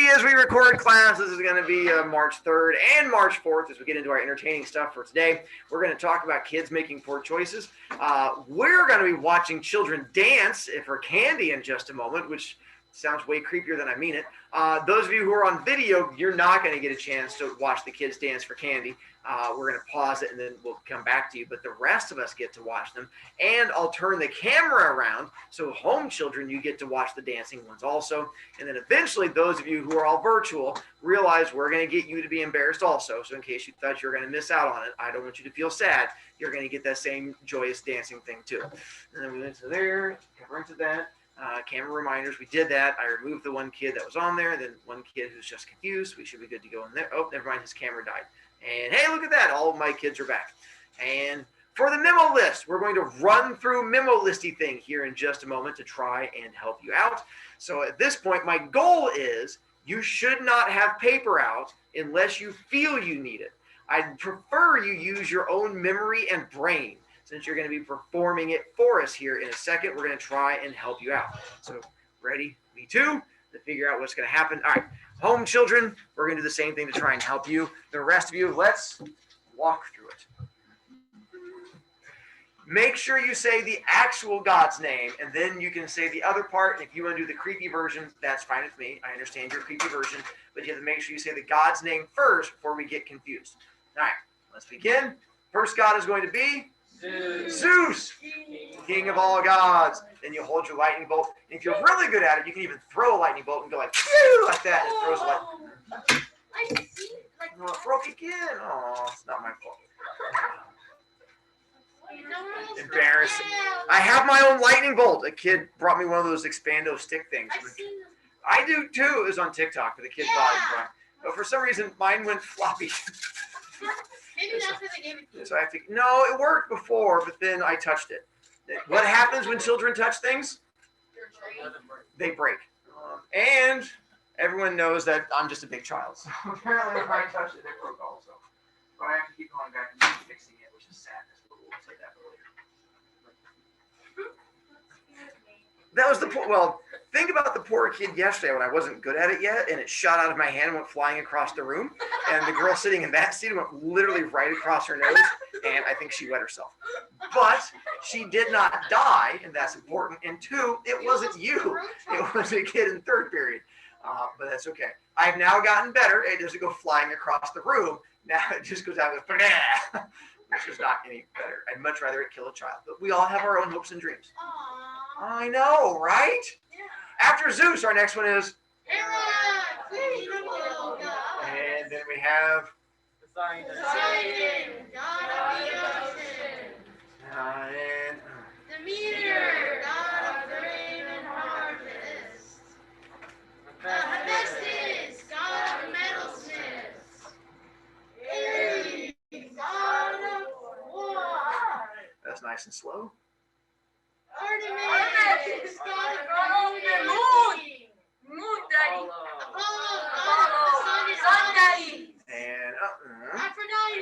as we record class, this is going to be March 3rd and March 4th as we get into our entertaining stuff for today. We're going to talk about kids making poor choices. We're going to be watching children dance for candy in just a moment, which sounds way creepier than I mean it. Those of you who are on video, you're not going to get a chance to watch the kids dance for candy. We're going to pause it and then we'll come back to you. But the rest of us get to watch them. And I'll turn the camera around. So home children, you get to watch the dancing ones also. And then eventually, those of you who are all virtual realize we're going to get you to be embarrassed also. So in case you thought you were going to miss out on it, I don't want you to feel sad. You're going to get that same joyous dancing thing too. And then we went to there, cover into that. Camera reminders, we did that. I removed the one kid that was on there, then one kid who's just confused. We should be good to go in there. Oh, never mind, his camera died. And hey, look at that, all of my kids are back. And for the memo list, we're going to run through memo listy thing here in just a moment to try and help you out. So at this point, my goal is you should not have paper out unless you feel you need it. I'd prefer you use your own memory and brain. Since you're going to be performing it for us here in a second, we're going to try and help you out. So ready, me too, to figure out what's going to happen. All right, home children, we're going to do the same thing to try and help you. The rest of you, let's walk through it. Make sure you say the actual God's name, and then you can say the other part. If you want to do the creepy version, that's fine with me. I understand your creepy version, but you have to make sure you say the God's name first before we get confused. All right, let's begin. First God is going to be Zeus, king of all gods. Then you hold your lightning bolt. And if you're really good at it, you can even throw a lightning bolt and go like, phew, like that, and it throws a lightning. Oh, it broke again. Oh, it's not my fault. Embarrassing. I have my own lightning bolt. A kid brought me one of those Expando stick things. I do too. It was on TikTok, but the kid bought it. But for some reason, mine went floppy. Maybe that's why they gave it to you. So I have to, no, it worked before, but then I touched it. What happens when children touch things? They break. And everyone knows that I'm just a big child. So apparently if I touch it, it broke also. But I have to keep going back and fixing it, which is sad. We'll say that later. That was the point. Well, think about the poor kid yesterday when I wasn't good at it yet, and it shot out of my hand and went flying across the room. And the girl sitting in that seat went literally right across her nose, and I think she wet herself. But she did not die, and that's important. And two, it wasn't you. It was a kid in third period. But that's okay. I've now gotten better. It doesn't go flying across the room. Now it just goes out with, which is not any better. I'd much rather it kill a child. But we all have our own hopes and dreams. Aww. I know, right? Yeah. After Zeus, our next one is and then we have Poseidon, god of the ocean. and Demeter, god of the rain and harvest. Hephaestus, god of metalsmiths. Ares, god of war. that's nice and slow. Artemis, god of the moon. Moon daddy. Apollo, god of the sun daddy. And Aphrodite,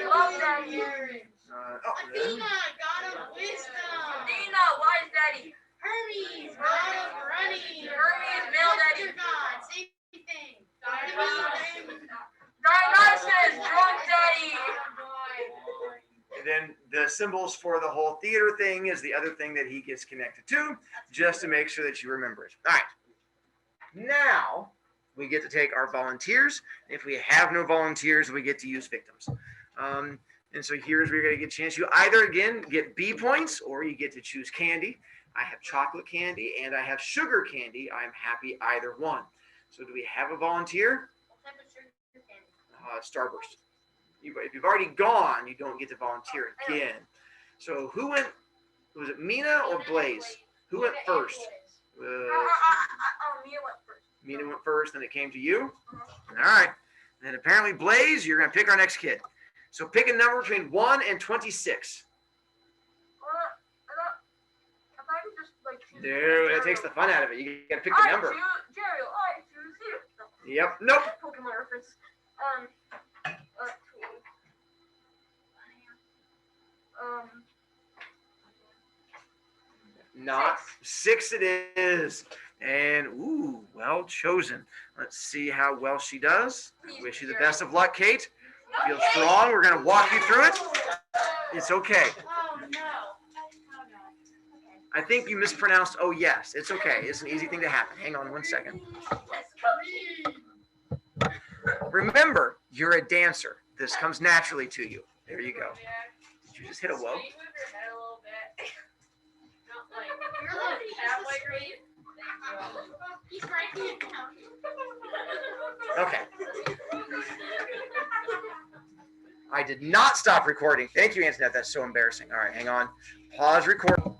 love daddy. Athena, god of wisdom. Dina, wise daddy. Hermes, god of running. Hermes, male daddy. God, same thing. Dionysus, drunk daddy. And then the symbols for the whole theater thing is the other thing that he gets connected to, just to make sure that you remember it. All right. Now we get to take our volunteers. If we have no volunteers, we get to use victims. And so here's where you're going to get a chance. You either, again, get B points or you get to choose candy. I have chocolate candy and I have sugar candy. I'm happy either one. So do we have a volunteer? Starburst. If you've already gone, you don't get to volunteer again. So who went? Was it Mina or Blaze? Who went first? Mia went first. Mina went first, then it came to you. All right. And then apparently Blaze, you're going to pick our next kid. So pick a number between 1 and 26. No, that takes the fun out of it. You got to pick the number. Yep. Nope. Pokemon reference. Not 6 it is. And, ooh, well, Well chosen. Let's see how well she does. I wish you the best of luck, Kate. Feel strong. We're going to walk you through it. It's okay. Oh, no. I think you mispronounced, oh, yes. It's okay. It's an easy thing to happen. Hang on 1 second. Remember, you're a dancer. This comes naturally to you. There you go. Did you just hit a whoa? He's writing it down. Okay. I did not stop recording. Thank you, Antoinette. That's so embarrassing. All right, hang on. Pause recording.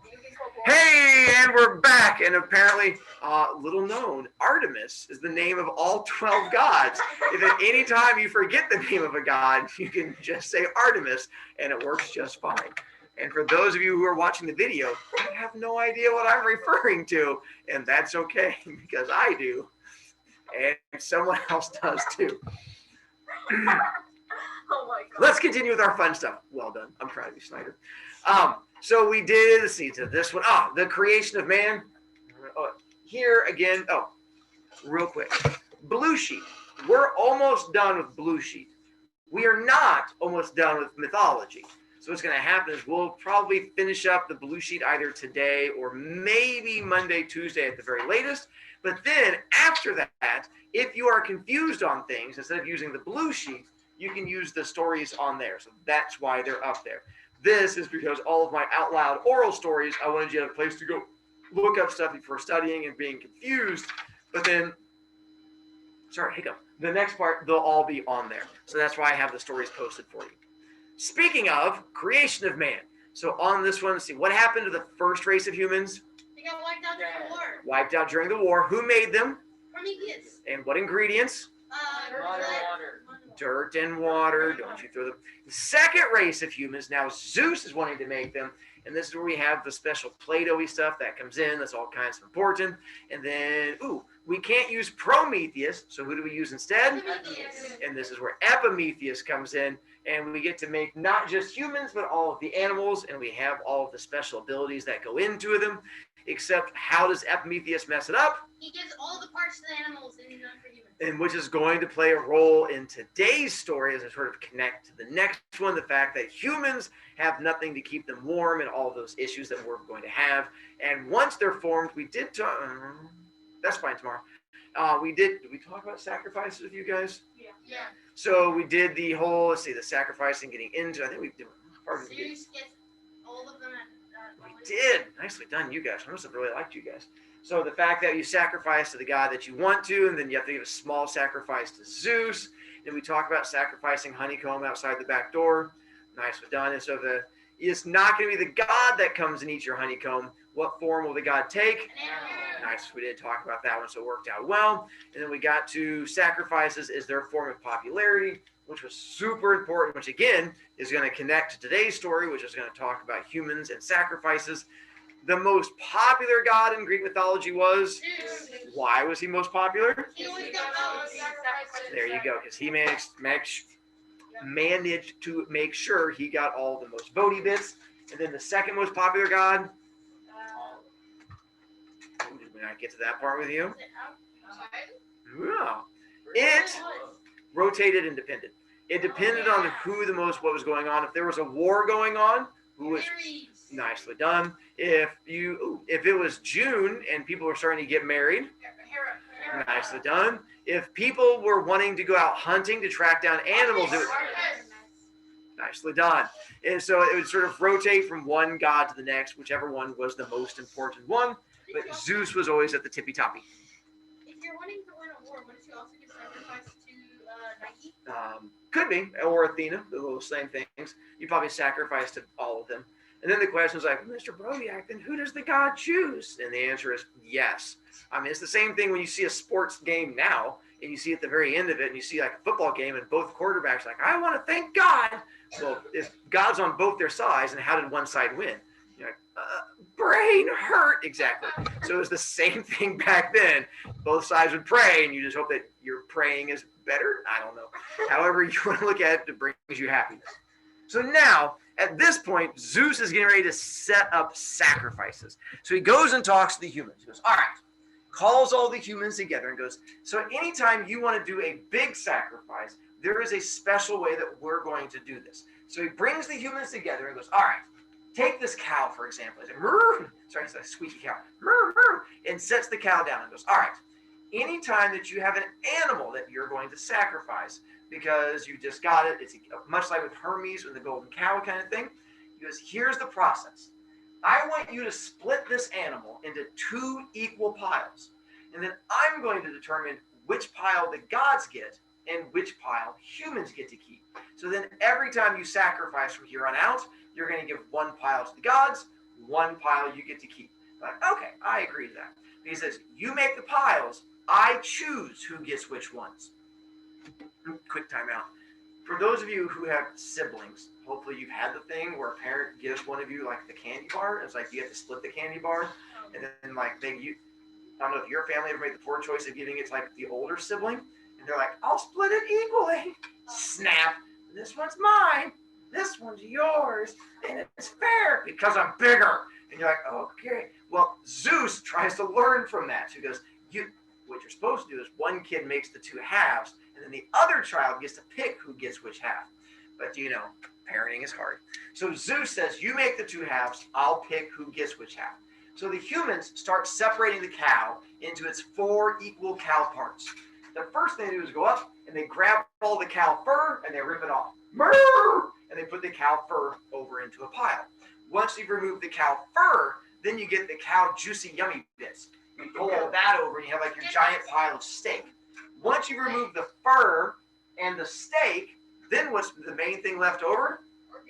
Hey, and we're back. And apparently, little known, Artemis is the name of all 12 gods. If at any time you forget the name of a god, you can just say Artemis, and it works just fine. And for those of you who are watching the video, I have no idea what I'm referring to, and that's okay, because I do, and someone else does too. Oh my God. Let's continue with our fun stuff. Well done. I'm proud of you, Snyder. So we did, let's see, to this one. The creation of man. Here again, real quick. Blue Sheet. We're almost done with Blue Sheet. We are not almost done with mythology. So what's going to happen is we'll probably finish up the Blue Sheet either today or maybe Monday, Tuesday at the very latest. But then after that, if you are confused on things, instead of using the Blue Sheet, you can use the stories on there. So that's why they're up there. This is because all of my out loud oral stories, I wanted you to have a place to go look up stuff before studying and being confused. But then, hiccup. The next part, they'll all be on there. So that's why I have the stories posted for you. Speaking of creation of man. So on this one, let's see, what happened to the first race of humans? They got wiped out during the war. Wiped out during the war. Who made them? Prometheus. And what ingredients? Water. Dirt and water. Don't you throw them. The second race of humans, now Zeus is wanting to make them. And this is where we have the special Play-Doh-y stuff that comes in. That's all kinds of important. And then, we can't use Prometheus. So who do we use instead? Prometheus. And this is where Epimetheus comes in. And we get to make not just humans, but all of the animals. And we have all of the special abilities that go into them. Except how does Epimetheus mess it up? He gives all the parts to the animals and none for humans. And which is going to play a role in today's story as I sort of connect to the next one, the fact that humans have nothing to keep them warm and all those issues that we're going to have. And once they're formed, we did talk, that's fine tomorrow. Did we talk about sacrifices with you guys? Yeah. So we did the whole, let's see, the sacrificing, getting into, I think we did. Zeus gets all of them at We did. Nicely done, you guys. I must have really liked you guys. So the fact that you sacrifice to the god that you want to, and then you have to give a small sacrifice to Zeus. Then we talk about sacrificing honeycomb outside the back door. Nicely done. And so it's not going to be the god that comes and eats your honeycomb. What form will the god take? Nice. We did talk about that one, so it worked out well. And then we got to sacrifices is their form of popularity, which was super important, which again is going to connect to today's story, which is going to talk about humans and sacrifices. The most popular god in Greek mythology was? Zeus. Why was he most popular? He always got votes. There you go, because he managed to make sure he got all the most votey bits. And then the second most popular god? Did we not get to that part with you? Yeah. It rotated and depended. It depended on what was going on. If there was a war going on, who was nicely done. If it was June and people were starting to get married, nicely done. If people were wanting to go out hunting to track down animals, it was nicely done. And so it would sort of rotate from one god to the next, whichever one was the most important one. But Zeus was always at the tippy toppy. If you're wanting to win a war, wouldn't you also give sacrifice to Nike? Could be, or Athena, those same things. You probably sacrifice to all of them. And then the question is like, Mr. Broviak, then who does the god choose? And the answer is yes. I mean, it's the same thing when you see a sports game now, and you see at the very end of it, and you see like a football game, and both quarterbacks are like, I want to thank God. Well, if God's on both their sides, and how did one side win? You're like, brain hurt. Exactly. So it was the same thing back then. Both sides would pray, and you just hope that your praying is better. I don't know. However you want to look at it, it brings you happiness. So now, at this point, Zeus is getting ready to set up sacrifices. So he goes and talks to the humans. He goes, all right, calls all the humans together and goes, so anytime you want to do a big sacrifice, there is a special way that we're going to do this. So he brings the humans together and goes, all right, take this cow, for example. He's like, sorry, it's a squeaky cow. And sets the cow down and goes, all right, anytime that you have an animal that you're going to sacrifice because you just got it, it's much like with Hermes with the golden cow kind of thing. He goes, here's the process. I want you to split this animal into 2 equal piles. And then I'm going to determine which pile the gods get and which pile humans get to keep. So then every time you sacrifice from here on out, you're going to give 1 pile to the gods, 1 pile you get to keep. Like, okay, I agree to that. He says, you make the piles, I choose who gets which ones. Quick timeout. For those of you who have siblings, hopefully you've had the thing where a parent gives one of you like the candy bar. It's like you have to split the candy bar, and then like I don't know if your family ever made the poor choice of giving it to like the older sibling, and they're like, I'll split it equally. Snap. This one's mine. This one's yours, and it's fair because I'm bigger. And you're like, okay. Well, Zeus tries to learn from that. So he goes, what you're supposed to do is one kid makes the 2 halves, and then the other child gets to pick who gets which half. But parenting is hard. So Zeus says, you make the 2 halves, I'll pick who gets which half. So the humans start separating the cow into its 4 equal cow parts. The first thing they do is go up and they grab all the cow fur and they rip it off. And they put the cow fur over into a pile. Once you've removed the cow fur, then you get the cow juicy yummy bits. You pull all that over and you have like your giant pile of steak. Once you remove the fur and the steak, then what's the main thing left over?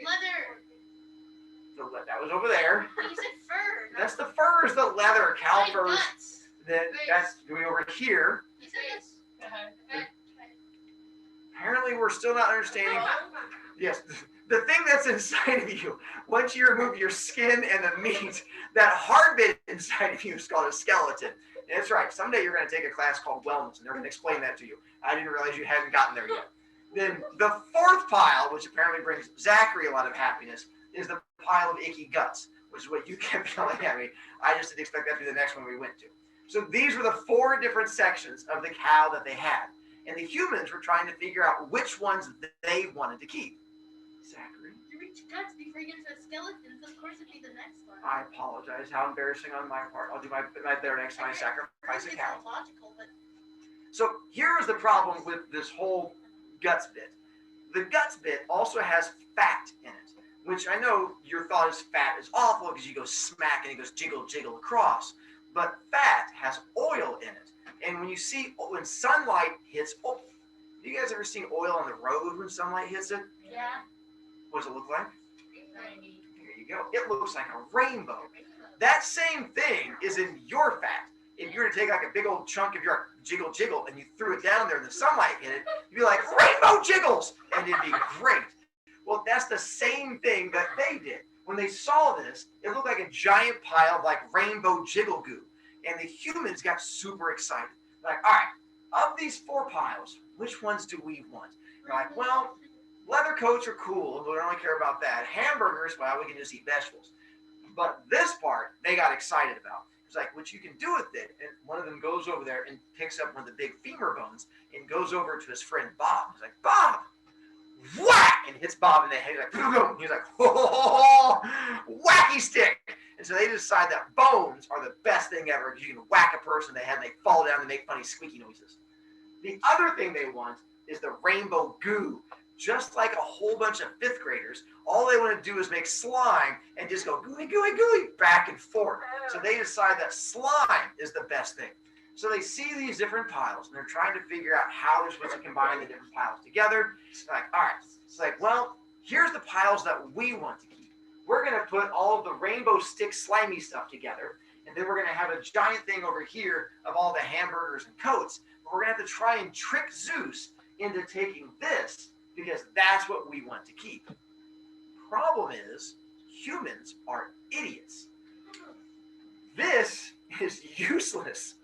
Leather. That was over there. You said fur. That's the fur, is the leather, cow fur. Guts. Then that's going over here. You said guts. Apparently we're still not understanding. Yes, the thing that's inside of you, once you remove your skin and the meat, that hard bit inside of you is called a skeleton. That's right. Someday you're going to take a class called wellness, and they're going to explain that to you. I didn't realize you hadn't gotten there yet. Then the 4th pile, which apparently brings Zachary a lot of happiness, is the pile of icky guts, which is what you kept yelling at me. I just didn't expect that to be the next one we went to. So these were the 4 different sections of the cow that they had. And the humans were trying to figure out which ones they wanted to keep. Zachary? You reach guts before you get to the skeletons. Of course, it'd be the next one. I apologize. How embarrassing on my part. I'll do my better next time I sacrifice a cow. It's logical, but So here is the problem with this whole guts bit. The guts bit also has fat in it, which I know your thought is fat is awful because you go smack and it goes jiggle, jiggle across. But fat has oil in it. And when sunlight hits, have you guys ever seen oil on the road when sunlight hits it? Yeah. What does it look like? Here you go. It looks like a rainbow. That same thing is in your fat. If you were to take like a big old chunk of your jiggle and you threw it down there and the sunlight hit it, you'd be like, rainbow jiggles! And it'd be great. Well, that's the same thing that they did. When they saw this, it looked like a giant pile of like rainbow jiggle goo. And the humans got super excited. Like, all right, of these 4 piles, which ones do we want? They're like, well, leather coats are cool, but we don't really care about that. Hamburgers, well, we can just eat vegetables. But this part, they got excited about. It's like, what you can do with it, and one of them goes over there and picks up one of the big femur bones and goes over to his friend Bob. He's like, Bob! Whack! And hits Bob in the head. He's like, boom! He's like, oh, wacky stick! And so they decide that bones are the best thing ever because you can whack a person in the head and they fall down and make funny squeaky noises. The other thing they want is the rainbow goo. Just like a whole bunch of 5th graders, all they want to do is make slime and just go gooey, gooey, gooey back and forth. So they decide that slime is the best thing. So they see these different piles and they're trying to figure out how they're supposed to combine the different piles together. It's like, all right, it's like, well, here's the piles that we want to keep. We're going to put all of the rainbow stick slimy stuff together. And then we're going to have a giant thing over here of all the hamburgers and coats. But we're going to have to try and trick Zeus into taking this because that's what we want to keep. Problem is, humans are idiots. This is useless.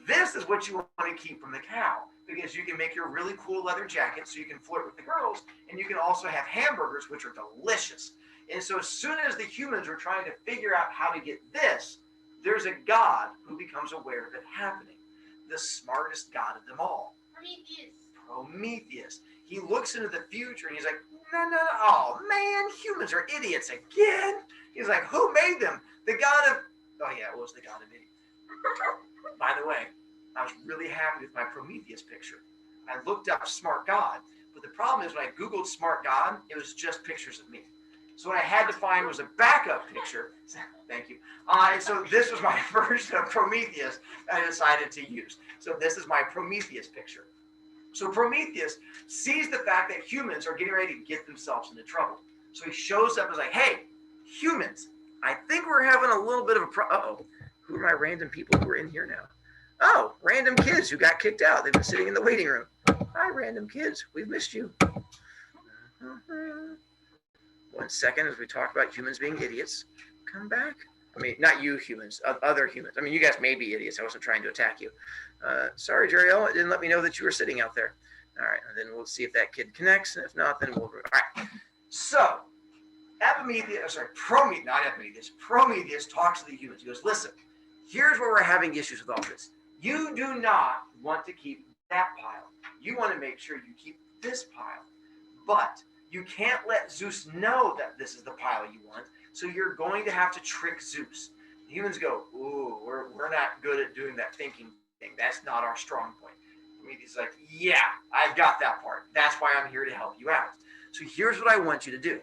This is what you want to keep from the cow because you can make your really cool leather jacket so you can flirt with the girls, and you can also have hamburgers, which are delicious. And so as soon as the humans were trying to figure out how to get this, there's a god who becomes aware of it happening. The smartest god of them all. Prometheus. He looks into the future and he's like, no, oh man, humans are idiots again. He's like, who made them? The god of, oh yeah, it was the god of idiots. By the way, I was really happy with my Prometheus picture. I looked up smart god, but the problem is when I Googled smart god, it was just pictures of me. So what I had to find was a backup picture. Thank you. And so this was my version of Prometheus I decided to use. So this is my Prometheus picture. So Prometheus sees the fact that humans are getting ready to get themselves into trouble. So he shows up and is like, hey, humans, I think we're having a little bit of a uh-oh. Who are my random people who are in here now? Oh, random kids who got kicked out. They've been sitting in the waiting room. Hi, random kids. We've missed you. 1 second as we talk about humans being idiots. Come back. I mean, not you humans, other humans. I mean, you guys may be idiots. I wasn't trying to attack you. Sorry, Jeriel. It didn't let me know that you were sitting out there. All right, and then we'll see if that kid connects. And if not, then we'll... All right. So, Prometheus talks to the humans. He goes, listen, here's where we're having issues with all this. You do not want to keep that pile. You want to make sure you keep this pile. But you can't let Zeus know that this is the pile you want, so you're going to have to trick Zeus. The humans go, ooh, we're not good at doing that thinking thing. That's not our strong point. Prometheus is like, yeah, I've got that part. That's why I'm here to help you out. So here's what I want you to do.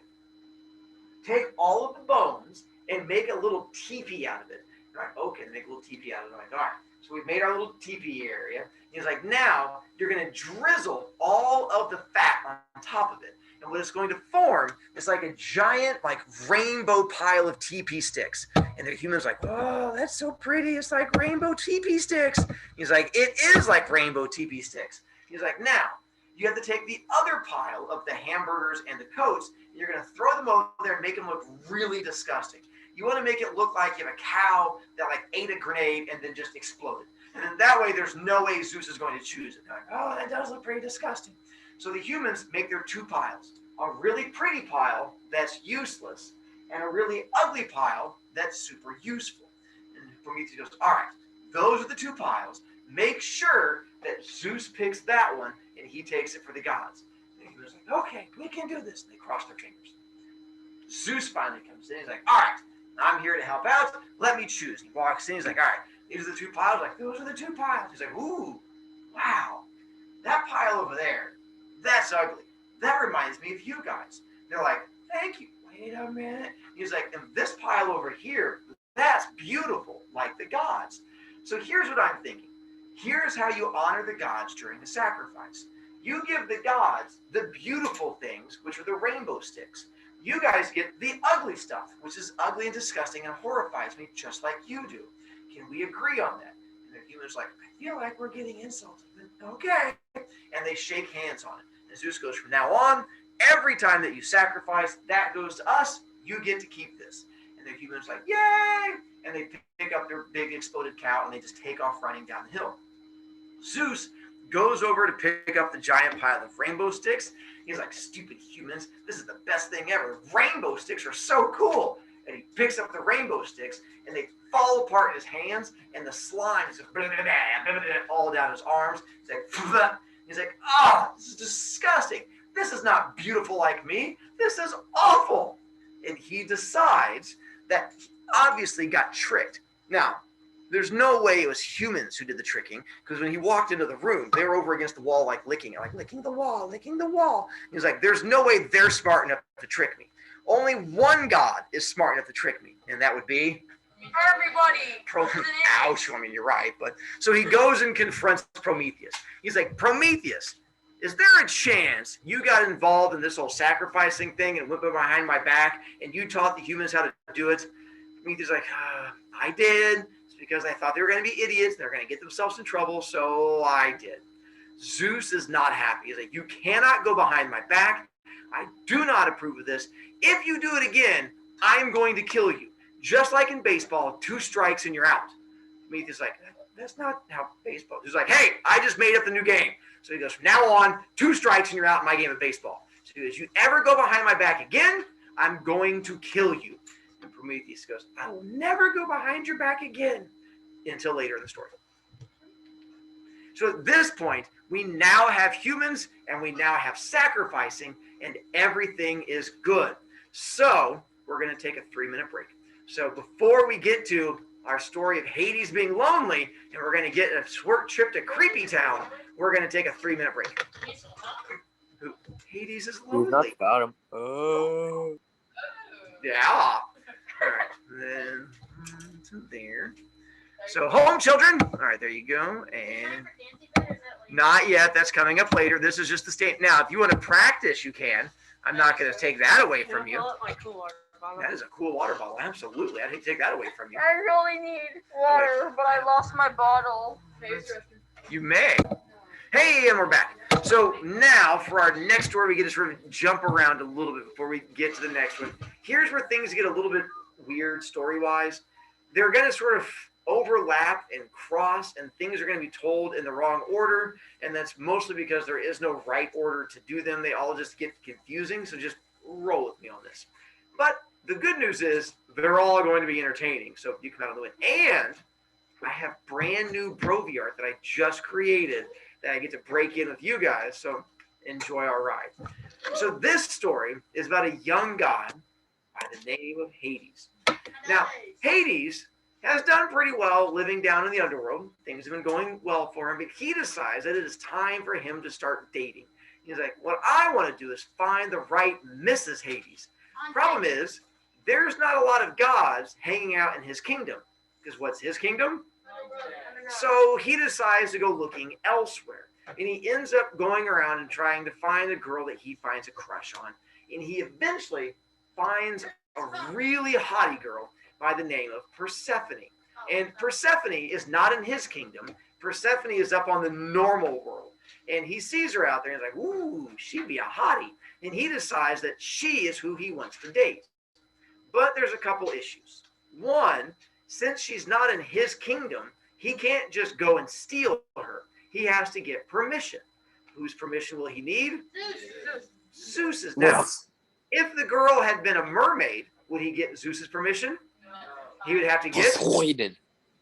Take all of the bones and make a little teepee out of it. All right, okay, make a little teepee out of it. I'm like, all right. So we've made our little teepee area. He's like, now you're going to drizzle all of the fat on top of it. And what it's going to form is like a giant, like rainbow pile of TP sticks. And the human's like, oh, that's so pretty. It's like rainbow TP sticks. He's like, it is like rainbow TP sticks. He's like, now you have to take the other pile of the hamburgers and the coats, and you're going to throw them over there and make them look really disgusting. You want to make it look like you have a cow that like ate a grenade and then just exploded. And then that way there's no way Zeus is going to choose it. They're like, oh, that does look pretty disgusting. So the humans make their two piles. A really pretty pile that's useless and a really ugly pile that's super useful. And Prometheus goes, all right, those are the two piles. Make sure that Zeus picks that one and he takes it for the gods. And he was like, okay, we can do this. And they cross their fingers. Zeus finally comes in. He's like, all right, I'm here to help out. Let me choose. He walks in. He's like, all right, these are the two piles. Like, those are the two piles. He's like, ooh, wow, that pile over there, that's ugly. That reminds me of you guys. They're like, thank you. Wait a minute. He's like, and this pile over here, that's beautiful, like the gods. So here's what I'm thinking. Here's how you honor the gods during the sacrifice. You give the gods the beautiful things, which are the rainbow sticks. You guys get the ugly stuff, which is ugly and disgusting and horrifies me just like you do. Can we agree on that? And the human's like, I feel like we're getting insulted. Okay. And they shake hands on it. And Zeus goes, from now on, every time that you sacrifice, that goes to us. You get to keep this. And the human's like, yay! And they pick up their big exploded cow and they just take off running down the hill. Zeus goes over to pick up the giant pile of rainbow sticks. He's like, stupid humans, this is the best thing ever. Rainbow sticks are so cool. And he picks up the rainbow sticks and they fall apart in his hands and the slime is just all down his arms. He's like, oh, this is disgusting. This is not beautiful like me. This is awful. And he decides that he obviously got tricked. Now, there's no way it was humans who did the tricking, because when he walked into the room, they were over against the wall, like licking it, like licking the wall, licking the wall. He's like, there's no way they're smart enough to trick me. Only one god is smart enough to trick me, and that would be Everybody. Ouch, I mean, you're right. But so he goes and confronts Prometheus. He's like, Prometheus, is there a chance you got involved in this whole sacrificing thing and went behind my back and you taught the humans how to do it? Prometheus is like, I did. It's because I thought they were going to be idiots. They're going to get themselves in trouble, so I did. Zeus is not happy. He's like, you cannot go behind my back. I do not approve of this. If you do it again, I'm going to kill you. Just like in baseball, 2 strikes and you're out. Prometheus is like, that's not how baseball. He's like, hey, I just made up the new game. So he goes, from now on, 2 strikes and you're out in my game of baseball. So if you ever go behind my back again, I'm going to kill you. And Prometheus goes, I will never go behind your back again, until later in the story. So at this point, we now have humans and we now have sacrificing and everything is good. So we're going to take a 3-minute break. So before we get to our story of Hades being lonely and we're going to get a short trip to Creepy Town, we're going to take a 3-minute break. Hades is lonely. He's not about him. Oh. Yeah. All right. Then to there. So home children. All right, there you go. And not yet. That's coming up later. This is just the state. Now, if you want to practice, you can. I'm not going to take that away from you. That is a cool water bottle. Absolutely. I'd hate to take that away from you. I really need water, but I lost my bottle. You may. Hey, and we're back. So now for our next story, we get to sort of jump around a little bit before we get to the next one. Here's where things get a little bit weird story-wise. They're going to sort of overlap and cross, and things are going to be told in the wrong order, and that's mostly because there is no right order to do them. They all just get confusing, so just roll with me on this. But the good news is they're all going to be entertaining, so you come out on the win. And I have brand new Brovi art that I just created that I get to break in with you guys, so enjoy our ride. So this story is about a young god by the name of Hades. Now, Hades has done pretty well living down in the underworld. Things have been going well for him, but he decides that it is time for him to start dating. He's like, what I want to do is find the right Mrs. Hades. Problem is, there's not a lot of gods hanging out in his kingdom, because what's his kingdom? So he decides to go looking elsewhere, and he ends up going around and trying to find a girl that he finds a crush on, and he eventually finds a really hottie girl by the name of Persephone. And Persephone is not in his kingdom. Persephone is up on the normal world, and he sees her out there and he's like, ooh, she'd be a hottie, and he decides that she is who he wants to date. But there's a couple issues. One, since she's not in his kingdom, he can't just go and steal her. He has to get permission. Whose permission will he need? Zeus's. Now, if the girl had been a mermaid, would he get Zeus's permission? He would have to get. Persuaded.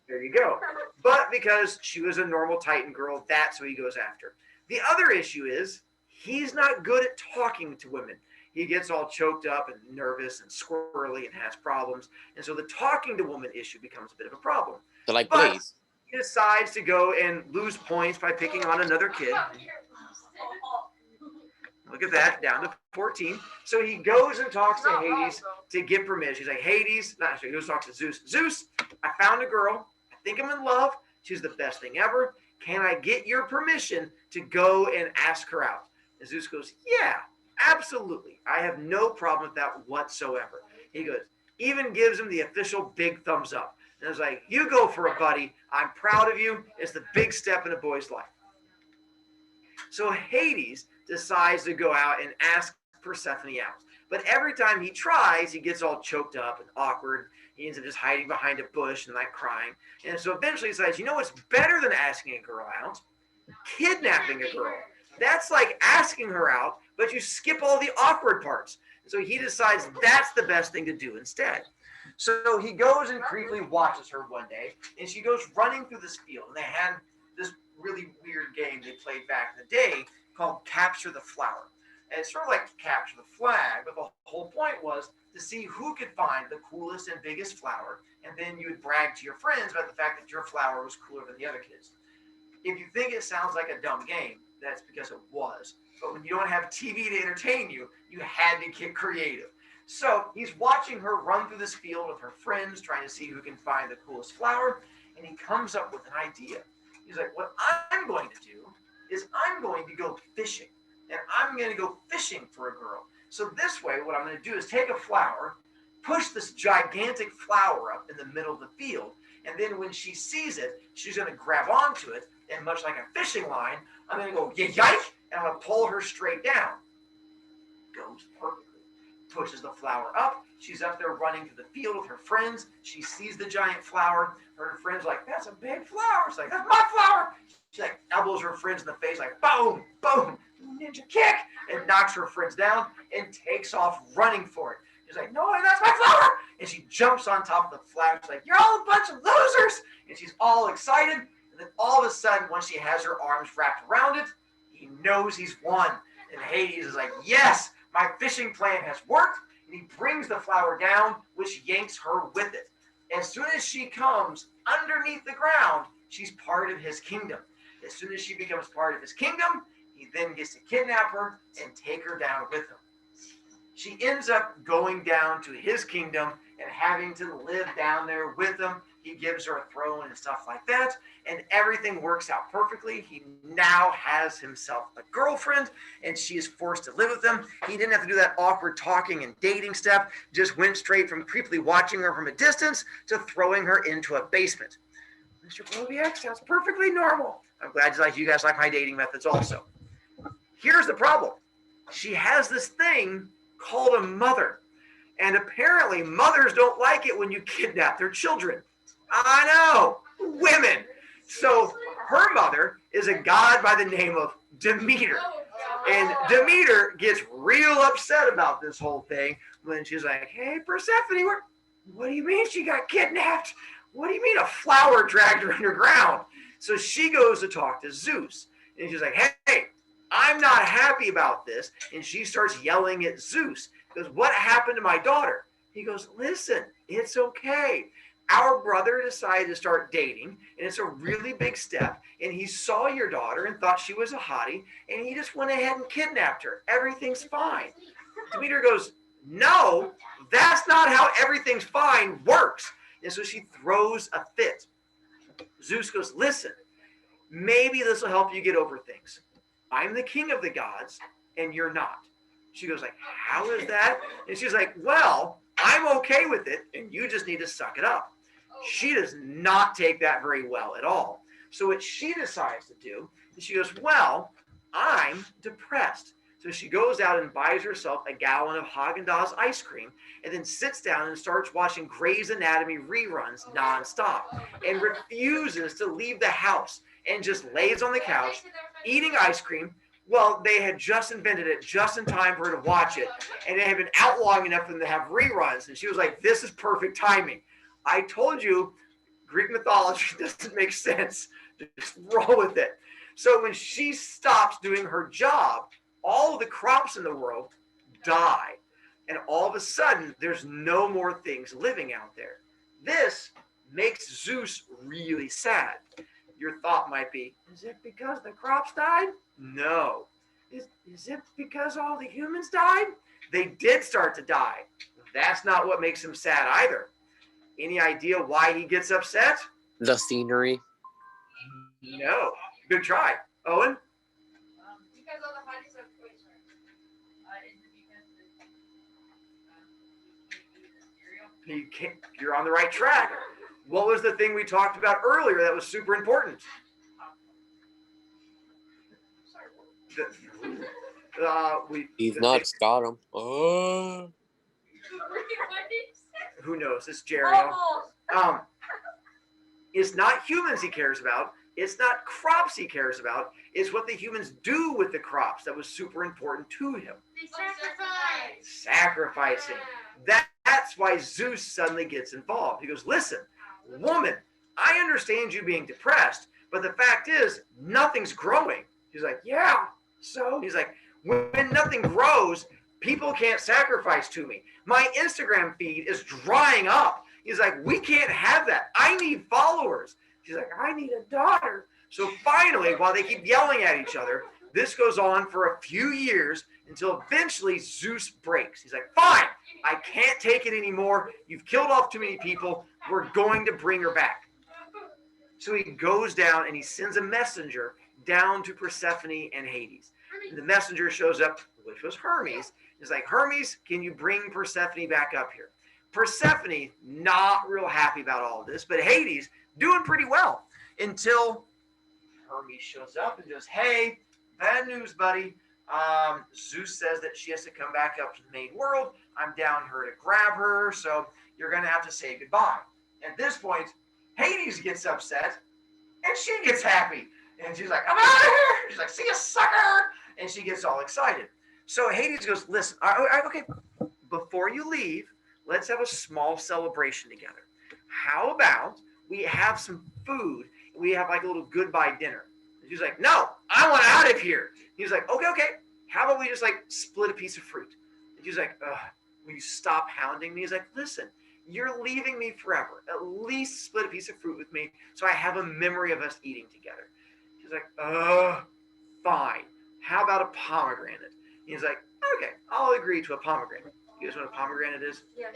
There you go. But because she was a normal Titan girl, that's who he goes after. The other issue is he's not good at talking to women. He gets all choked up and nervous and squirrely and has problems. And so the talking to woman issue becomes a bit of a problem. They're like, But please. he decides to go and lose points by picking on another kid. Look at that, down to 14. So he goes and talks to Hades to get permission. He's like, Hades, he goes to talk to Zeus. Zeus, I found a girl. I think I'm in love. She's the best thing ever. Can I get your permission to go and ask her out? And Zeus goes, yeah, absolutely. I have no problem with that whatsoever. He goes, even gives him the official big thumbs up. And I was like, you go for it, buddy. I'm proud of you. It's the big step in a boy's life. So Hades decides to go out and ask Persephone out. But every time he tries, he gets all choked up and awkward. He ends up just hiding behind a bush and like crying. And so eventually he decides, you know what's better than asking a girl out? Kidnapping a girl. That's like asking her out, but you skip all the awkward parts. So he decides that's the best thing to do instead. So he goes and creepily watches her one day, and she goes running through this field. And they had this really weird game they played back in the day called Capture the Flower. And it's sort of like Capture the Flag, but the whole point was to see who could find the coolest and biggest flower, and then you would brag to your friends about the fact that your flower was cooler than the other kids. If you think it sounds like a dumb game, that's because it was. But when you don't have TV to entertain you, you had to get creative. So he's watching her run through this field with her friends, trying to see who can find the coolest flower, and he comes up with an idea. He's like, what I'm going to do is I'm going to go fishing, and I'm going to go fishing for a girl. So this way, what I'm going to do is take a flower, push this gigantic flower up in the middle of the field, and then when she sees it, she's going to grab onto it, and much like a fishing line, I'm going to go, yike, and I'm going to pull her straight down. Goes perfectly. Pushes the flower up. She's up there running through the field with her friends. She sees the giant flower. Her friend's like, that's a big flower. She's like, that's my flower. She like elbows her friends in the face, like boom, boom, ninja kick, and knocks her friends down and takes off running for it. She's like, no, that's my flower. And she jumps on top of the flag. She's like, you're all a bunch of losers. And she's all excited. And then all of a sudden, once she has her arms wrapped around it, he knows he's won. And Hades is like, yes, my fishing plan has worked. And he brings the flower down, which yanks her with it. As soon as she comes underneath the ground, she's part of his kingdom. As soon as she becomes part of his kingdom, he then gets to kidnap her and take her down with him. She ends up going down to his kingdom and having to live down there with him. He gives her a throne and stuff like that, and everything works out perfectly. He now has himself a girlfriend, and she is forced to live with him. He didn't have to do that awkward talking and dating stuff, just went straight from creepily watching her from a distance to throwing her into a basement. Mr. BroviCast sounds perfectly normal. I'm glad you guys like my dating methods also. Here's the problem. She has this thing called a mother, and apparently mothers don't like it when you kidnap their children. I know, women. So her mother is a god by the name of Demeter. And Demeter gets real upset about this whole thing when she's like, hey, Persephone, what do you mean she got kidnapped? What do you mean a flower dragged her underground? So she goes to talk to Zeus. And she's like, hey, I'm not happy about this. And she starts yelling at Zeus. Goes, what happened to my daughter? He goes, listen, it's okay. Our brother decided to start dating, and it's a really big step. And he saw your daughter and thought she was a hottie, and he just went ahead and kidnapped her. Everything's fine. Demeter goes, no, that's not how everything's fine works. And so she throws a fit. Zeus goes, listen, maybe this will help you get over things. I'm the king of the gods, and you're not. She goes like, how is that? And she's like, well, I'm okay with it, and you just need to suck it up. She does not take that very well at all. So what she decides to do is she goes, well, I'm depressed. So she goes out and buys herself a gallon of Haagen-Dazs ice cream and then sits down and starts watching Grey's Anatomy reruns nonstop and refuses to leave the house and just lays on the couch eating ice cream. Well, they had just invented it just in time for her to watch it, and it had been out long enough for them to have reruns. And she was like, this is perfect timing. I told you Greek mythology doesn't make sense. Just roll with it. So when she stops doing her job, all of the crops in the world die. And all of a sudden, there's no more things living out there. This makes Zeus really sad. Your thought might be, is it because the crops died? No. Is it because all the humans died? They did start to die. That's not what makes him sad either. Any idea why he gets upset? The scenery. No. Good try. Owen? Because all the hotties are You're on the right track. What was the thing we talked about earlier that was super important? He's nuts. Got him. Oh. Who knows? It's Jerry. It's not humans he cares about. It's not crops he cares about. It's what the humans do with the crops that was super important to him. Sacrificing. That's why Zeus suddenly gets involved. He goes, listen, woman, I understand you being depressed, but the fact is, nothing's growing. He's like, yeah, so? He's like, when nothing grows, people can't sacrifice to me. My Instagram feed is drying up. He's like, we can't have that. I need followers. She's like, I need a daughter. So finally, while they keep yelling at each other, this goes on for a few years until eventually Zeus breaks. He's like, fine, I can't take it anymore. You've killed off too many people. We're going to bring her back. So he goes down and he sends a messenger down to Persephone and Hades. And the messenger shows up, which was Hermes. He's like, Hermes, can you bring Persephone back up here? Persephone, not real happy about all this, but Hades, doing pretty well until Hermes shows up and goes, hey, bad news, buddy. Zeus says that she has to come back up to the main world. I'm down here to grab her, so you're going to have to say goodbye. At this point, Hades gets upset, and she gets happy. And she's like, I'm out of here. She's like, see you, sucker. And she gets all excited. So Hades goes, listen, okay, before you leave, let's have a small celebration together. How about we have some food? We have like a little goodbye dinner. And she's like, no, I want out of here. He's like, okay. How about we just like split a piece of fruit? And she's like, ugh, will you stop hounding me? He's like, listen, you're leaving me forever. At least split a piece of fruit with me so I have a memory of us eating together. She's like, fine. How about a pomegranate? He's like, okay, I'll agree to a pomegranate. You guys know what a pomegranate is? Yeah.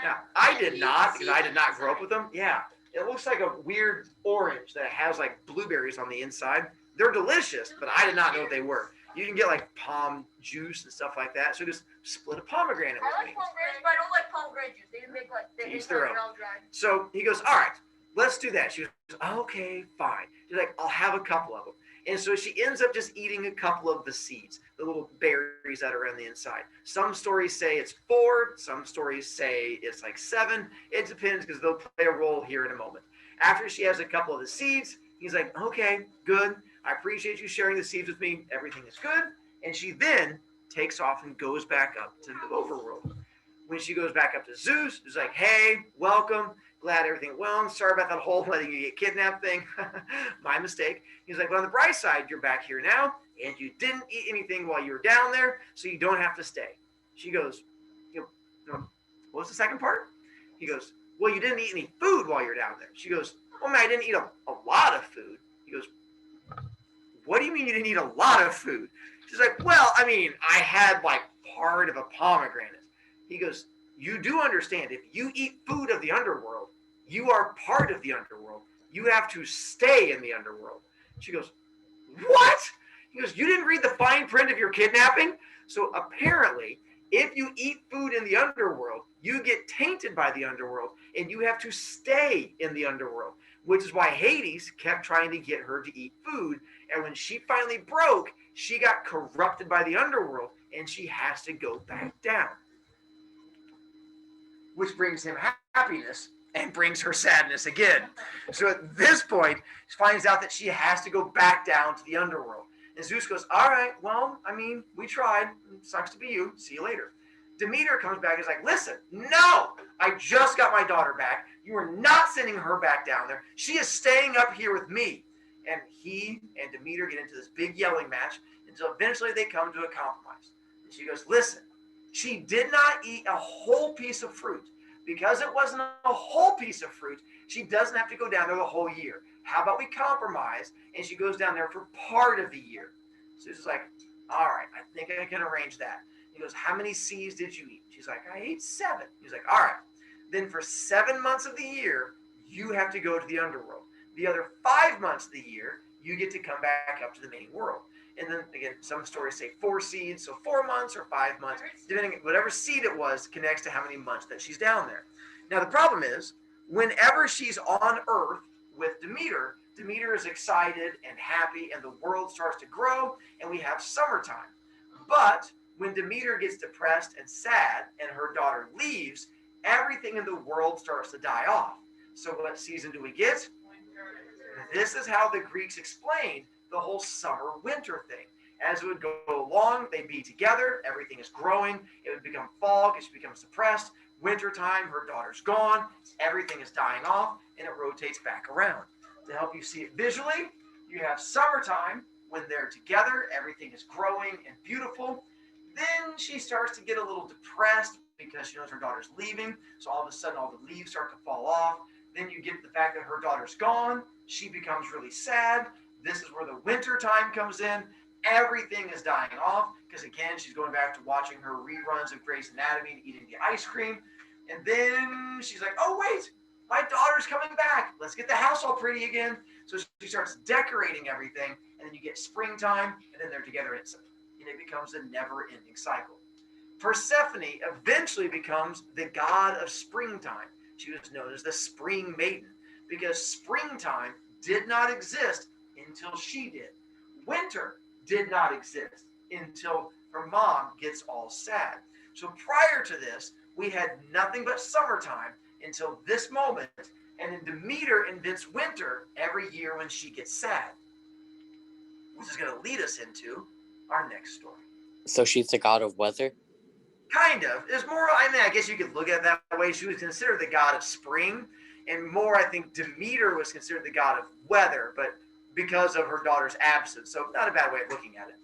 Now, I did not, because I did not grow up with them. Yeah, it looks like a weird orange that has like blueberries on the inside. They're delicious, but I did not know what they were. You can get like palm juice and stuff like that. So just split a pomegranate I with like me. pomegranate, but I don't like pomegranate juice. They make like they Each their own. all dry. So he goes, all right, let's do that. She goes, okay, fine. She's like, I'll have a couple of them. And so she ends up just eating a couple of the seeds, the little berries that are on the inside. Some stories say it's 4. Some stories say it's like 7. It depends because they'll play a role here in a moment. After she has a couple of the seeds, he's like, okay, good. I appreciate you sharing the seeds with me. Everything is good. And she then takes off and goes back up to the overworld. When she goes back up to Zeus, he's like, hey, welcome. Glad everything went well. Sorry about that whole letting you get kidnapped thing. My mistake. He's like, well, on the bright side, you're back here now, and you didn't eat anything while you were down there, so you don't have to stay. She goes, what was the second part? He goes, well, you didn't eat any food while you're down there. She goes, well, man, I didn't eat a lot of food. He goes, what do you mean you didn't eat a lot of food? She's like, well, I mean, I had like part of a pomegranate. He goes, you do understand, if you eat food of the underworld, you are part of the underworld. You have to stay in the underworld. She goes, what? He goes, you didn't read the fine print of your kidnapping? So apparently, if you eat food in the underworld, you get tainted by the underworld, and you have to stay in the underworld, which is why Hades kept trying to get her to eat food. And when she finally broke, she got corrupted by the underworld, and she has to go back down. Which brings him happiness and brings her sadness again. So at this point, she finds out that she has to go back down to the underworld. And Zeus goes, all right, well, I mean, we tried. It sucks to be you. See you later. Demeter comes back and is like, listen, no, I just got my daughter back. You are not sending her back down there. She is staying up here with me. And he and Demeter get into this big yelling match until eventually they come to a compromise. And she goes, listen, she did not eat a whole piece of fruit. Because it wasn't a whole piece of fruit, she doesn't have to go down there the whole year. How about we compromise and she goes down there for part of the year? So she's like, all right, I think I can arrange that. He goes, how many seeds did you eat? She's like, I ate 7. He's like, all right. Then for 7 months of the year, you have to go to the underworld. The other 5 months of the year, you get to come back up to the main world. And then again, some stories say 4 seeds, so 4 months or 5 months, depending on whatever seed it was, connects to how many months that she's down there. Now the problem is, whenever she's on Earth with Demeter, Demeter is excited and happy, and the world starts to grow, and we have summertime. But when Demeter gets depressed and sad, and her daughter leaves, everything in the world starts to die off. So what season do we get? This is how the Greeks explained the whole summer-winter thing. As it would go along, they'd be together, everything is growing, it would become fall, she becomes depressed, wintertime, her daughter's gone, everything is dying off, and it rotates back around. To help you see it visually, you have summertime, when they're together, everything is growing and beautiful. Then she starts to get a little depressed because she knows her daughter's leaving, so all of a sudden all the leaves start to fall off. Then you get the fact that her daughter's gone, she becomes really sad. This is where the winter time comes in. Everything is dying off because, again, she's going back to watching her reruns of Grey's Anatomy and eating the ice cream. And then she's like, oh, wait, my daughter's coming back. Let's get the house all pretty again. So she starts decorating everything, and then you get springtime, and then they're together. And it becomes a never-ending cycle. Persephone eventually becomes the god of springtime. She was known as the Spring Maiden because springtime did not exist until she did. Winter did not exist until her mom gets all sad. So prior to this, we had nothing but summertime until this moment, and then Demeter invents winter every year when she gets sad. Which is going to lead us into our next story. So she's the god of weather? Kind of. It's more, I mean, I guess you could look at it that way. She was considered the god of spring, and more, I think Demeter was considered the god of weather, but because of her daughter's absence. So, not a bad way of looking at it.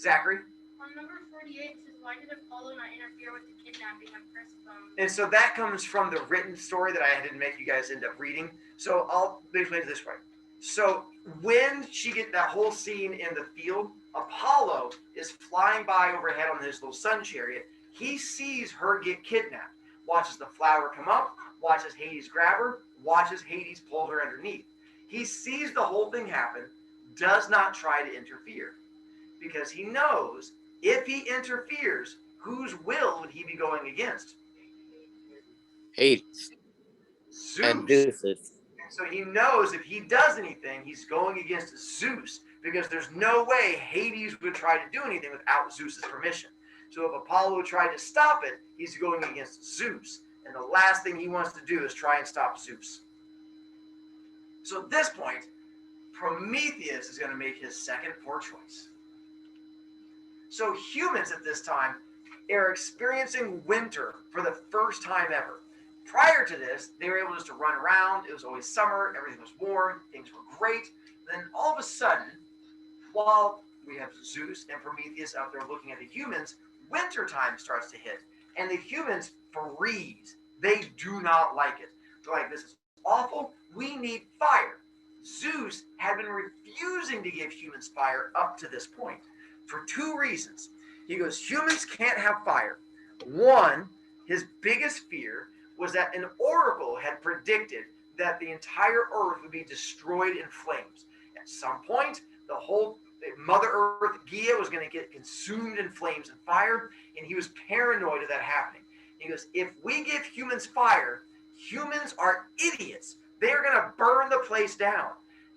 Zachary? On number 48, it says, why did Apollo not interfere with the kidnapping of Persephone? And so that comes from the written story that I didn't make you guys end up reading. So I'll explain it this way. So when she get that whole scene in the field, Apollo is flying by overhead on his little sun chariot. He sees her get kidnapped, watches the flower come up, watches Hades grab her, watches Hades pull her underneath. He sees the whole thing happen, does not try to interfere, because he knows if he interferes, whose will would he be going against? Hades. Zeus. And Zeus. So he knows if he does anything, he's going against Zeus, because there's no way Hades would try to do anything without Zeus's permission. So if Apollo tried to stop it, he's going against Zeus. And the last thing he wants to do is try and stop Zeus. So at this point, Prometheus is going to make his second poor choice. So humans at this time are experiencing winter for the first time ever. Prior to this, they were able just to run around. It was always summer. Everything was warm. Things were great. Then all of a sudden, while we have Zeus and Prometheus out there looking at the humans, winter time starts to hit. And the humans freeze. They do not like it. They're like, this is awful. We need fire. Zeus had been refusing to give humans fire up to this point for two reasons. He goes, humans can't have fire. One, his biggest fear was that an oracle had predicted that the entire earth would be destroyed in flames. At some point, the whole Mother Earth, Gaia, was going to get consumed in flames and fire, and he was paranoid of that happening. He goes, if we give humans fire, humans are idiots. They are going to burn the place down.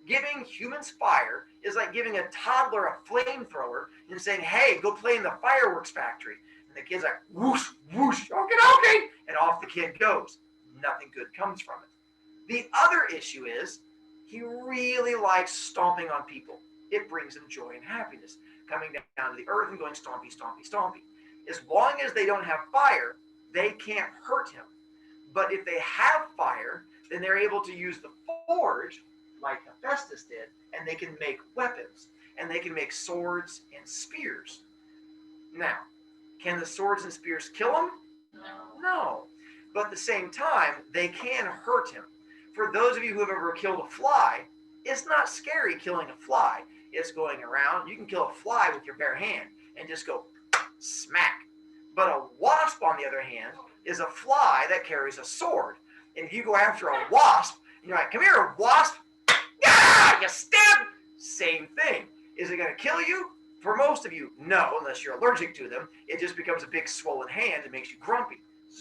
Giving humans fire is like giving a toddler a flamethrower and saying, hey, go play in the fireworks factory. And the kid's like, whoosh, whoosh, okay. And off the kid goes. Nothing good comes from it. The other issue is he really likes stomping on people. It brings him joy and happiness. Coming down to the earth and going stompy, stompy, stompy. As long as they don't have fire, they can't hurt him. But if they have fire, then they're able to use the forge like Hephaestus did, and they can make weapons, and they can make swords and spears. Now, can the swords and spears kill him? No. But at the same time, they can hurt him. For those of you who have ever killed a fly, it's not scary killing a fly. It's going around. You can kill a fly with your bare hand and just go smack. But a wasp, on the other hand, is a fly that carries a sword. And if you go after a wasp, and you're like, come here, wasp. Yeah, you stab. Same thing. Is it going to kill you? For most of you, no, unless you're allergic to them. It just becomes a big swollen hand and makes you grumpy.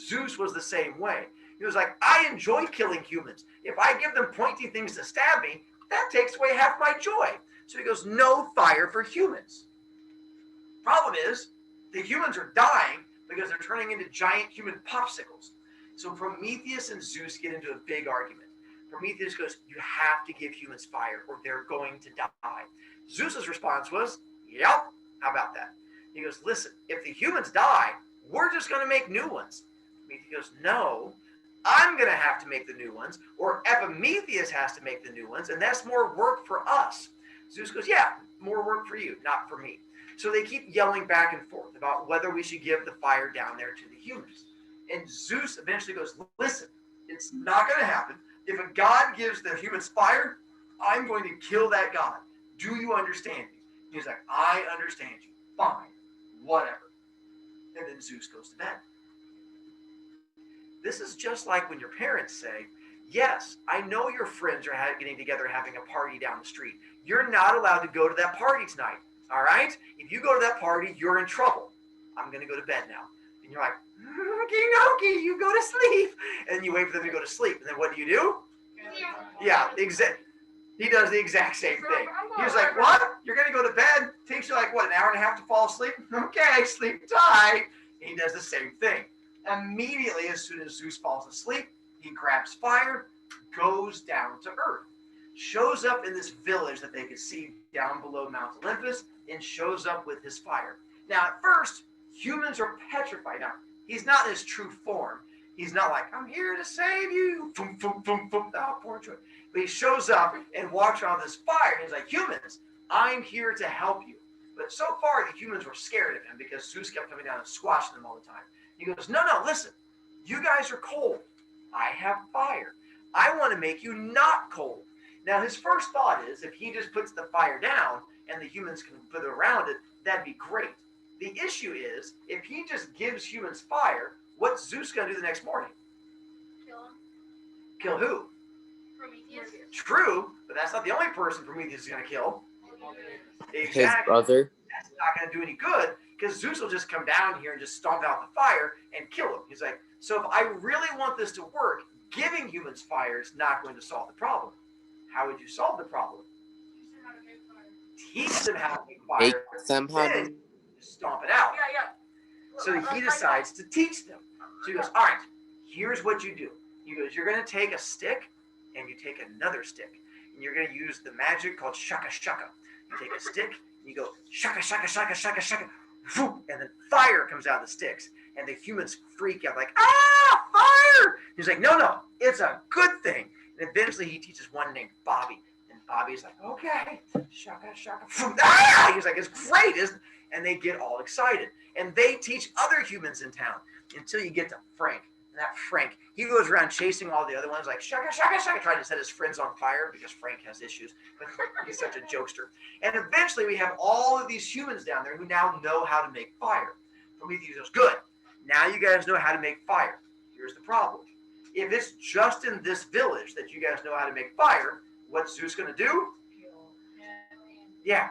Zeus was the same way. He was like, I enjoy killing humans. If I give them pointy things to stab me, that takes away half my joy. So he goes, no fire for humans. Problem is, the humans are dying because they're turning into giant human popsicles. So Prometheus and Zeus get into a big argument. Prometheus goes, you have to give humans fire or they're going to die. Zeus's response was, yep, how about that? He goes, listen, if the humans die, we're just going to make new ones. Prometheus goes, no, I'm going to have to make the new ones, or Epimetheus has to make the new ones, and that's more work for us. Zeus goes, yeah, more work for you, not for me. So they keep yelling back and forth about whether we should give the fire down there to the humans. And Zeus eventually goes, listen, it's not going to happen. If a god gives the humans fire, I'm going to kill that god. Do you understand me? He's like, I understand you. Fine, whatever. And then Zeus goes to bed. This is just like when your parents say, yes, I know your friends are getting together having a party down the street. You're not allowed to go to that party tonight, all right? If you go to that party, you're in trouble. I'm going to go to bed now. And you're like, okay, you go to sleep. And you wait for them to go to sleep. And then what do? Yeah, exactly. He does the exact same thing. He was like, what? You're going to go to bed? Takes you like, what, an hour and a half to fall asleep? Okay, sleep tight. And he does the same thing. Immediately, as soon as Zeus falls asleep, he grabs fire, goes down to earth, shows up in this village that they could see down below Mount Olympus, and shows up with his fire. Now, at first, Humans are petrified. Now, he's not in his true form. He's not like, I'm here to save you. Boom, boom, boom, boom. Oh, poor Troy. But he shows up and walks around this fire. And he's like, humans, I'm here to help you. But so far, the humans were scared of him because Zeus kept coming down and squashing them all the time. He goes, no, listen. You guys are cold. I have fire. I want to make you not cold. Now, his first thought is if he just puts the fire down and the humans can put it around it, that'd be great. The issue is if he just gives humans fire, what's Zeus going to do the next morning? Kill him. Kill who? Prometheus. True, but that's not the only person Prometheus is going to kill. Exactly. His brother. That's not going to do any good because Zeus will just come down here and just stomp out the fire and kill him. He's like, so if I really want this to work, giving humans fire is not going to solve the problem. How would you solve the problem? Teach them how to make fire. Make them how to. Stomp it out. Yeah. So he decides to teach them. So he goes, all right, here's what you do. He goes, you're going to take a stick and you take another stick. And you're going to use the magic called shaka shaka. You take a stick and you go shaka shaka shaka shaka shaka. And then fire comes out of the sticks. And the humans freak out like, ah, fire! He's like, no, it's a good thing. And eventually he teaches one named Bobby. And Bobby's like, okay, shaka shaka. Ah! He's like, it's great, isn't it? And they get all excited. And they teach other humans in town until you get to Frank. And that Frank, he goes around chasing all the other ones like shaka, shaka, shaka, trying to set his friends on fire because Frank has issues. But he's such a jokester. And eventually we have all of these humans down there who now know how to make fire. Prometheus goes, good. Now you guys know how to make fire. Here's the problem. If it's just in this village that you guys know how to make fire, what's Zeus going to do? Yeah.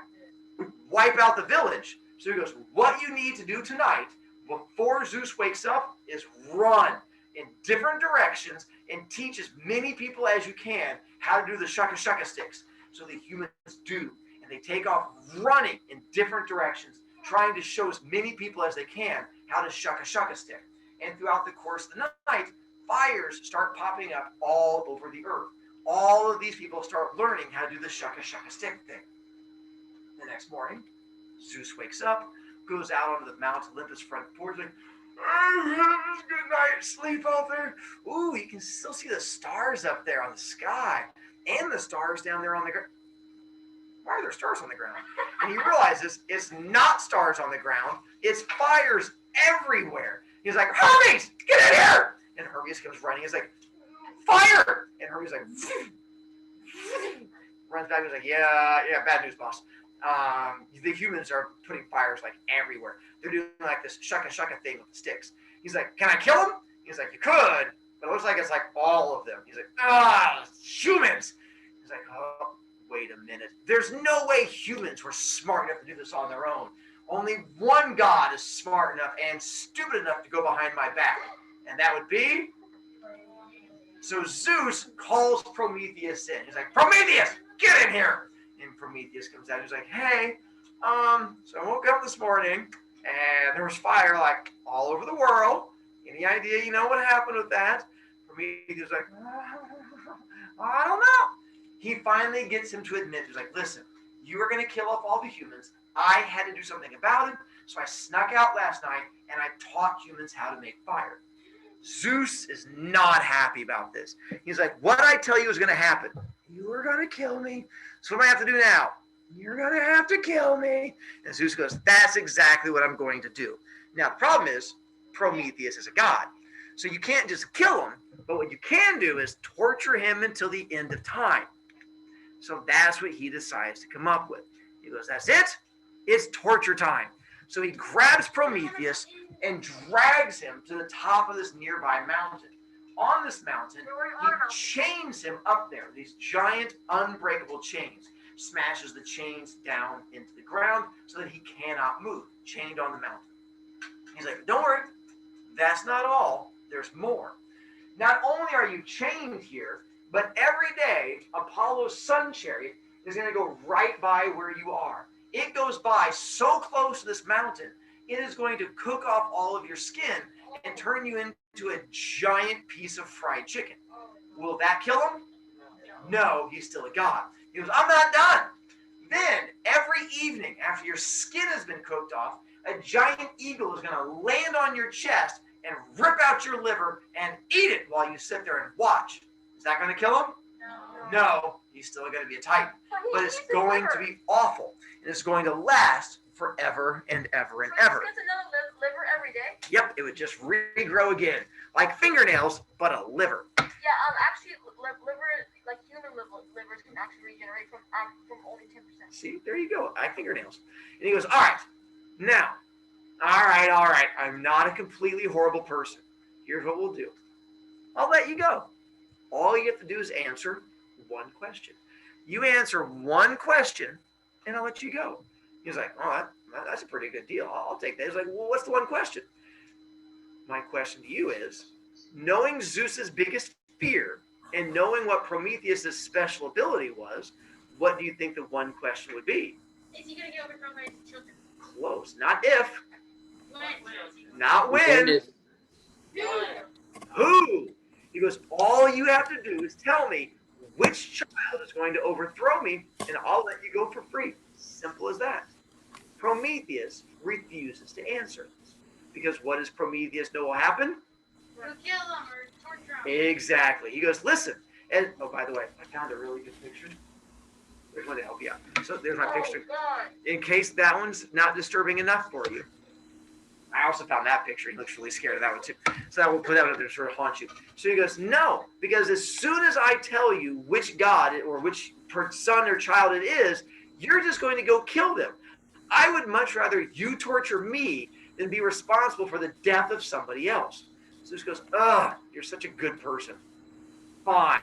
Wipe out the village. So he goes, what you need to do tonight before Zeus wakes up is run in different directions and teach as many people as you can how to do the shaka shaka sticks. So the humans do. And they take off running in different directions, trying to show as many people as they can how to shaka shaka stick. And throughout the course of the night, fires start popping up all over the earth. All of these people start learning how to do the shaka shaka stick thing. The next morning, Zeus wakes up, goes out onto the Mount Olympus front porch, like, good night, sleep out there. Ooh, you can still see the stars up there on the sky, and the stars down there on the ground. Why are there stars on the ground? And he realizes it's not stars on the ground, it's fires everywhere. He's like, Hermes, get in here! And Hermes comes running. He's like, fire! And Hermes like, runs back. He's like, yeah, bad news, boss. The humans are putting fires like everywhere. They're doing like this shaka shaka thing with the sticks. He's like, can I kill him? He's like, you could, but it looks like it's like all of them. He's like, humans. He's like, oh, wait a minute. There's no way humans were smart enough to do this on their own. Only one God is smart enough and stupid enough to go behind my back. And that would be? So Zeus calls Prometheus in. He's like, Prometheus, get in here. And Prometheus comes out. He's like, hey, so I woke up this morning and there was fire like all over the world. Any idea, what happened with that? Prometheus is like, I don't know. He finally gets him to admit, he's like, listen, you were going to kill off all the humans. I had to do something about it. So I snuck out last night and I taught humans how to make fire. Zeus is not happy about this. He's like, what I tell you is going to happen. You were going to kill me. So what do I have to do now? You're going to have to kill me. And Zeus goes, that's exactly what I'm going to do. Now, the problem is Prometheus is a god. So you can't just kill him. But what you can do is torture him until the end of time. So that's what he decides to come up with. He goes, that's it. It's torture time. So he grabs Prometheus and drags him to the top of this nearby mountain. On this mountain, he chains him up there, these giant unbreakable chains. Smashes the chains down into the ground so that he cannot move, chained on the mountain. He's like, don't worry, that's not all. There's more. Not only are you chained here, but every day, Apollo's sun chariot is going to go right by where you are. It goes by so close to this mountain, it is going to cook off all of your skin and turn you into a giant piece of fried chicken. Will that kill him? No, he's still a god. He goes, I'm not done. Then, every evening, after your skin has been cooked off, a giant eagle is going to land on your chest and rip out your liver and eat it while you sit there and watch. Is that going to kill him? No. He's still going to be a titan. But it's going to be awful. And it's going to last forever and ever and ever. He gets another liver every day? Yep, it would just regrow again. Like fingernails, but a liver. Yeah, actually, liver, like human livers can actually regenerate from only 10%. See, there you go. Like fingernails. And he goes, all right, now, all right. I'm not a completely horrible person. Here's what we'll do. I'll let you go. All you have to do is answer one question. You answer one question, and I'll let you go. He's like, oh, that's a pretty good deal. I'll take that. He's like, well, what's the one question? My question to you is, knowing Zeus's biggest fear and knowing what Prometheus' special ability was, what do you think the one question would be? Is he going to get overthrown by his children? Close. Not if. When? Not when. Who? He goes, all you have to do is tell me which child is going to overthrow me, and I'll let you go for free. Simple as that. Prometheus refuses to answer. Because what does Prometheus know will happen? We'll kill him or torture him. Exactly. He goes, listen. And, oh, by the way, I found a really good picture. There's one to help you out. So there's my picture. God. In case that one's not disturbing enough for you. I also found that picture. He looks really scared of that one too. So I will put that one up there to sort of haunt you. So he goes, no, because as soon as I tell you which god or which son or child it is, you're just going to go kill them. I would much rather you torture me than be responsible for the death of somebody else. So he goes, you're such a good person. Fine.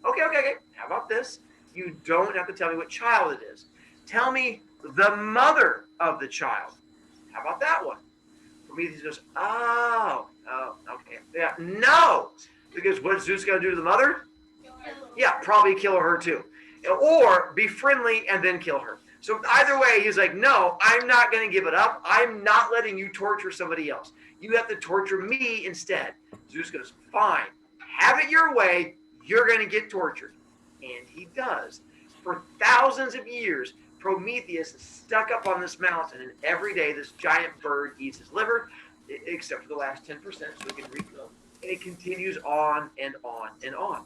Okay. How about this? You don't have to tell me what child it is. Tell me the mother of the child. How about that one? Prometheus goes, okay. Yeah, no. Because what's Zeus going to do to the mother? Yeah, probably kill her too. Or be friendly and then kill her. So either way, he's like, no, I'm not going to give it up. I'm not letting you torture somebody else. You have to torture me instead. Zeus goes, fine. Have it your way. You're going to get tortured. And he does. For thousands of years, Prometheus is stuck up on this mountain, and every day this giant bird eats his liver, except for the last 10%, so he can refill. And it continues on and on and on.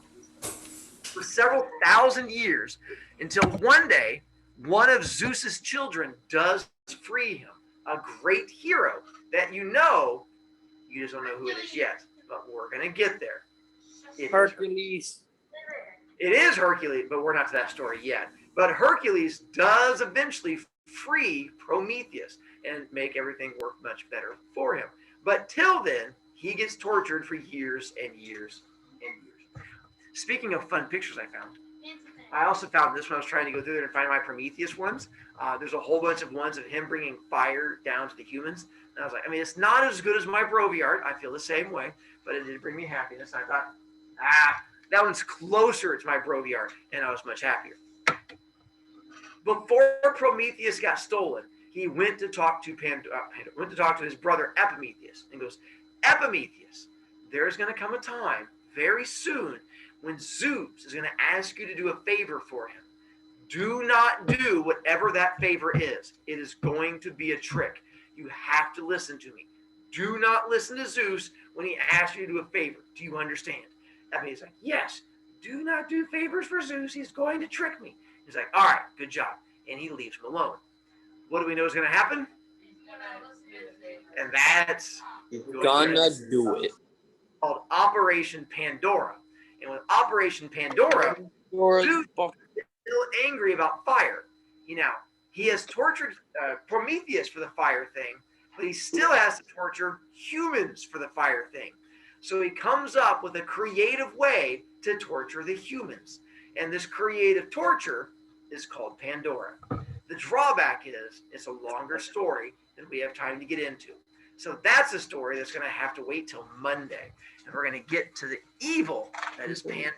For several thousand years, until one day, one of Zeus's children does free him. A great hero that you just don't know who it is yet, but we're going to get there. Hercules. It is Hercules, but we're not to that story yet. But Hercules does eventually free Prometheus and make everything work much better for him. But till then, he gets tortured for years and years and years. Speaking of fun pictures I found, I also found this when I was trying to go through there and find my Prometheus ones. There's a whole bunch of ones of him bringing fire down to the humans. And I was like, it's not as good as my Brovi art. I feel the same way, but it did bring me happiness. And I thought, that one's closer to my Brovi art, and I was much happier. Before Prometheus got stolen, he went to talk to his brother Epimetheus, and goes, Epimetheus, there's going to come a time very soon when Zeus is going to ask you to do a favor for him. Do not do whatever that favor is. It is going to be a trick. You have to listen to me. Do not listen to Zeus when he asks you to do a favor. Do you understand? Epimetheus is like, yes. Do not do favors for Zeus. He's going to trick me. He's like, all right, good job. And he leaves him alone. What do we know is going to happen? And that's Gonna do it. called Operation Pandora. And with Operation Pandora, Zeus is still angry about fire. He has tortured Prometheus for the fire thing, but he still has to torture humans for the fire thing. So he comes up with a creative way to torture the humans. And this creative torture is called Pandora. The drawback is it's a longer story than we have time to get into. So that's a story that's going to have to wait till Monday. And we're going to get to the evil that is Pandora.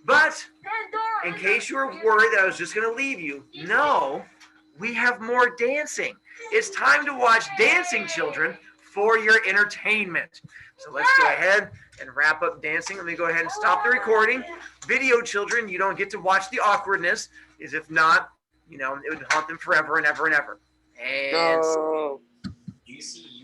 But in case you were worried that I was just going to leave you, no, we have more dancing. It's time to watch dancing, children, for your entertainment. So let's go ahead and wrap up dancing. Let me go ahead and stop the recording. Video children, you don't get to watch the awkwardness, as if not, You know, it would haunt them forever and ever and ever. And No. Do you see